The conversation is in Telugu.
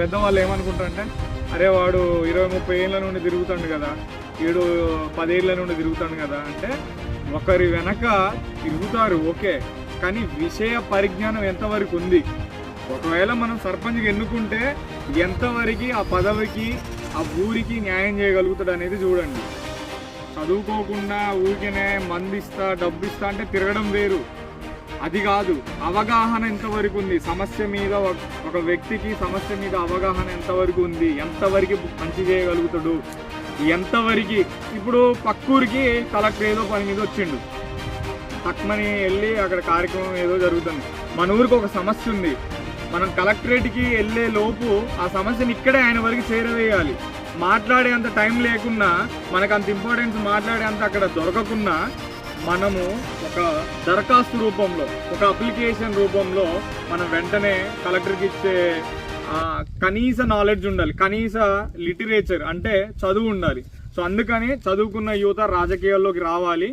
పెద్దవాళ్ళు ఏమనుకుంటారంటే అరే వాడు 20-30 ఏళ్ళ నుండి తిరుగుతాడు కదా, 7-10 ఏళ్ళ నుండి తిరుగుతాడు కదా అంటే ఒకరి వెనక తిరుగుతారు ఓకే, కానీ విషయ పరిజ్ఞానం ఎంతవరకు ఉంది? ఒకవేళ మనం సర్పంచ్కి ఎన్నుకుంటే ఎంతవరకు ఆ పదవికి ఆ ఊరికి న్యాయం చేయగలుగుతాడు అనేది చూడండి. చదువుకోకుండా ఊరికేనే మందిస్తా డబ్బిస్తా అంటే తిరగడం వేరు, అది కాదు. అవగాహన ఎంతవరకు ఉంది సమస్య మీద, ఒక వ్యక్తికి సమస్య మీద అవగాహన ఎంతవరకు ఉంది, ఎంతవరకు మంచి చేయగలుగుతాడు, ఎంతవరకు. ఇప్పుడు పక్కూరికి కలెక్టర్ ఏదో పని మీద వచ్చిండు, తక్కువని వెళ్ళి అక్కడ కార్యక్రమం ఏదో జరుగుతుంది. మన ఊరికి ఒక సమస్య ఉంది, మనం కలెక్టరేట్కి వెళ్ళే లోపు ఆ సమస్యని ఇక్కడే ఆయన వరకు చేరవేయాలి. మాట్లాడేంత టైం లేకున్నా, మనకు అంత ఇంపార్టెన్స్ మాట్లాడేంత అక్కడ దొరకకున్నా, మనము ఒక దరఖాస్తు రూపంలో, ఒక అప్లికేషన్ రూపంలో మనం వెంటనే కలెక్టర్కి ఇచ్చే కనీస నాలెడ్జ్ ఉండాలి, కనీస లిటరేచర్ అంటే చదువు ఉండాలి. సో అందుకని చదువుకున్న యువత రాజకీయాల్లోకి రావాలి.